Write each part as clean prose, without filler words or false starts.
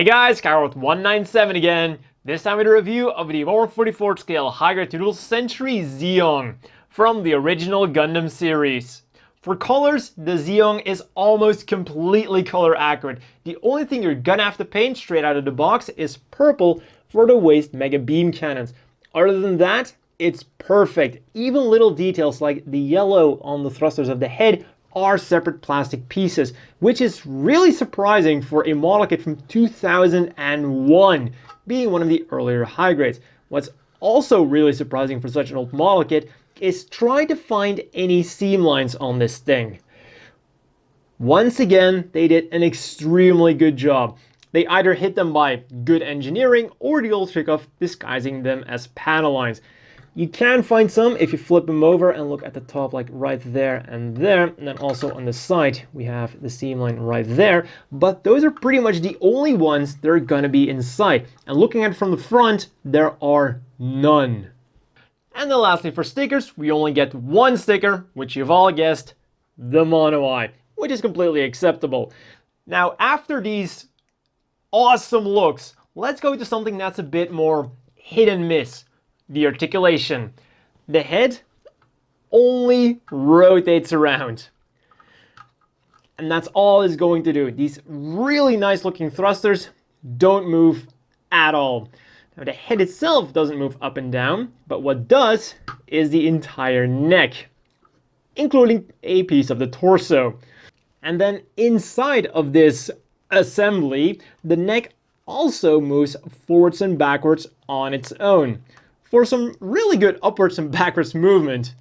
Hey guys, Kyle with 197 again. This time with a review of the 1/44 scale high-grade 2 century Zeong from the original Gundam series. For colors, the Zeong is almost completely color accurate. The only thing you're gonna have to paint straight out of the box is purple for the waist mega beam cannons. Other than that, it's perfect. Even little details like the yellow on the thrusters of the head are separate plastic pieces, which is really surprising for a model kit from 2001, being one of the earlier high grades. What's also really surprising for such an old model kit is trying to find any seam lines on this thing. Once again, they did an extremely good job. They either hit them by good engineering or the old trick of disguising them as panel lines. You can find some if you flip them over and look at the top, like right there and there. And then also on the side, we have the seam line right there. But those are pretty much the only ones that are going to be inside. And looking at it from the front, there are none. And then lastly, for stickers, we only get one sticker, which you've all guessed, the mono eye, which is completely acceptable. Now, after these awesome looks, let's go to something that's a bit more hit and miss. The articulation. The head only rotates around. And that's all it's going to do. These really nice looking thrusters don't move at all. Now the head itself doesn't move up and down, but what does is the entire neck, including a piece of the torso. And then inside of this assembly, the neck also moves forwards and backwards on its own, for some really good upwards and backwards movement.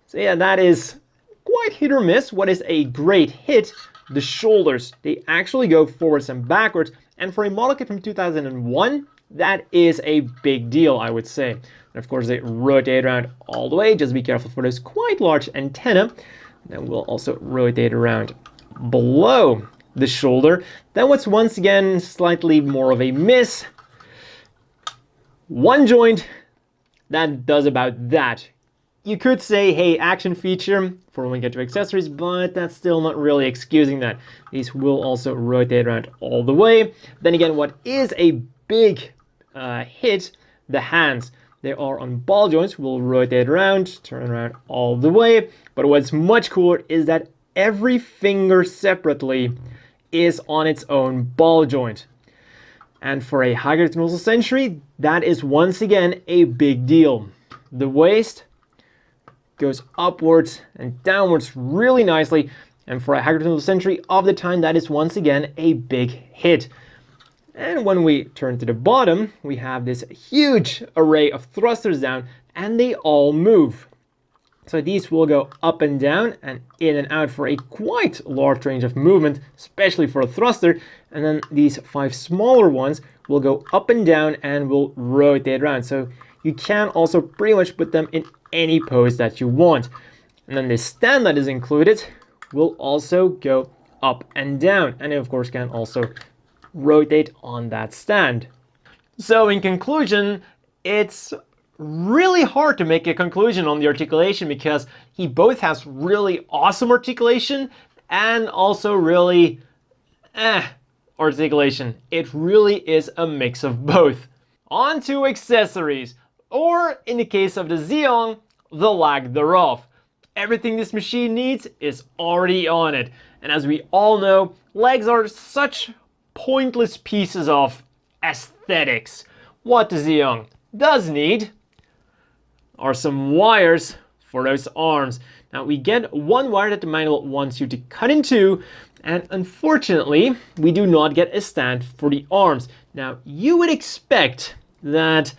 So yeah, that is quite hit or miss. What is a great hit? The shoulders. They actually go forwards and backwards, and for a model kit from 2001, that is a big deal, I would say. And of course, they rotate around all the way. Just be careful for those quite large antennae. Then we'll also rotate around below the shoulder. Then what's once again slightly more of a miss, one joint that does about that. You could say, hey, action feature for when we get to accessories, but that's still not really excusing that. These will also rotate around all the way. Then again, what is a big hit, the hands. They are on ball joints, will rotate around, turn around all the way. But what's much cooler is that every finger separately is on its own ball joint. And for a high-grade 2 century, that is once again a big deal. The waist goes upwards and downwards really nicely. And for a high-grade 2 century of the time, that is once again a big hit. And when we turn to the bottom, we have this huge array of thrusters down, and they all move. So these will go up and down and in and out for a quite large range of movement, especially for a thruster. And then these 5 smaller ones will go up and down and will rotate around. So you can also pretty much put them in any pose that you want. And then the stand that is included will also go up and down. And it of course can also rotate on that stand. So in conclusion, it's really hard to make a conclusion on the articulation because he both has really awesome articulation and also really articulation. It really is a mix of both. On to accessories, or in the case of the Zeong, the lack thereof. Everything this machine needs is already on it. And as we all know, legs are such pointless pieces of aesthetics. What the Zeong does need are some wires for those arms. Now we get one wire that the manual wants you to cut in two, and unfortunately we do not get a stand for the arms. Now you would expect that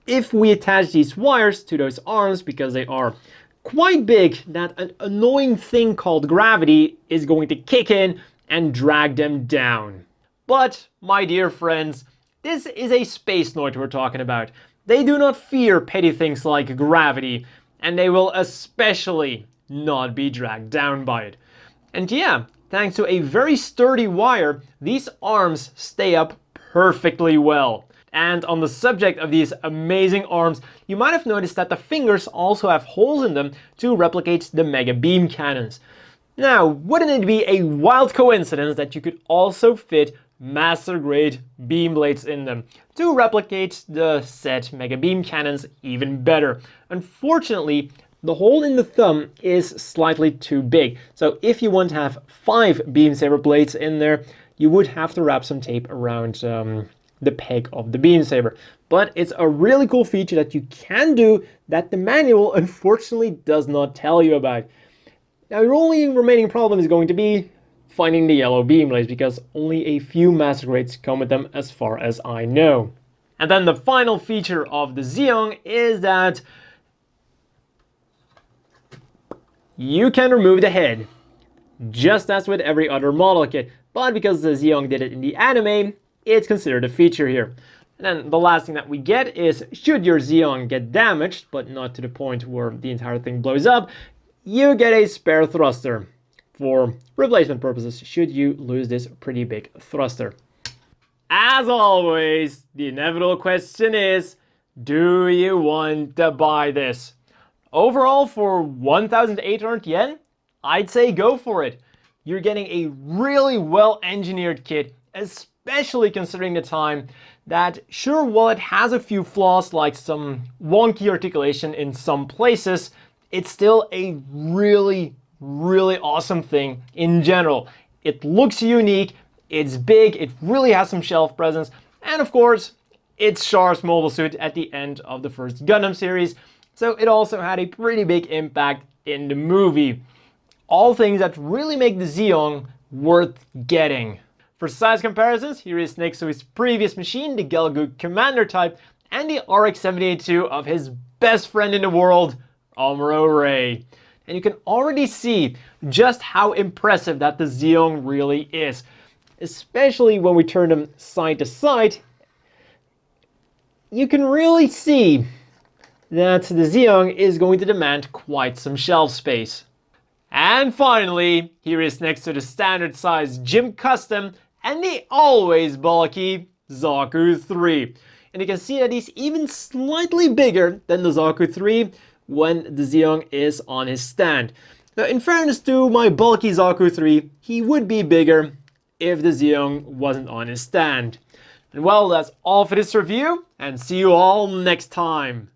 if we attach these wires to those arms, because they are quite big, that an annoying thing called gravity is going to kick in and drag them down. But my dear friends, this is a space noid we're talking about. They do not fear petty things like gravity, and they will especially not be dragged down by it. And yeah, thanks to a very sturdy wire, these arms stay up perfectly well. And on the subject of these amazing arms, you might have noticed that the fingers also have holes in them to replicate the mega beam cannons. Now, wouldn't it be a wild coincidence that you could also fit master grade beam blades in them to replicate the set mega beam cannons even better. Unfortunately, the hole in the thumb is slightly too big, so if you want to have 5 beam saber blades in there, you would have to wrap some tape around the peg of the beam saber. But it's a really cool feature that you can do that the manual unfortunately does not tell you about. Now your only remaining problem is going to be finding the yellow beam blades, because only a few master grades come with them as far as I know. And then the final feature of the Zeong is that you can remove the head, just as with every other model kit, but because the Zeong did it in the anime, it's considered a feature here. And then the last thing that we get is, should your Zeong get damaged, but not to the point where the entire thing blows up, you get a spare thruster for replacement purposes should you lose this pretty big thruster. As always, the inevitable question is, do you want to buy this? Overall, for 1,800 yen, I'd say go for it. You're getting a really well-engineered kit, especially considering the time that, sure, while it has a few flaws like some wonky articulation in some places, it's still a really awesome thing in general. It looks unique, it's big, it really has some shelf presence, and of course, it's Char's mobile suit at the end of the first Gundam series, so it also had a pretty big impact in the movie. All things that really make the Zeong worth getting. For size comparisons, here is next to his previous machine, the Gelgoog Commander type, and the RX-78-2 of his best friend in the world, Amuro Ray. And you can already see just how impressive that the Zeong really is. Especially when we turn them side to side, you can really see that the Zeong is going to demand quite some shelf space. And finally, here is next to the standard size Gym Custom and the always bulky Zaku 3. And you can see that he's even slightly bigger than the Zaku 3 when the Zeong is on his stand. Now, in fairness to my bulky Zaku 3, he would be bigger if the Zeong wasn't on his stand. And well, that's all for this review, and see you all next time.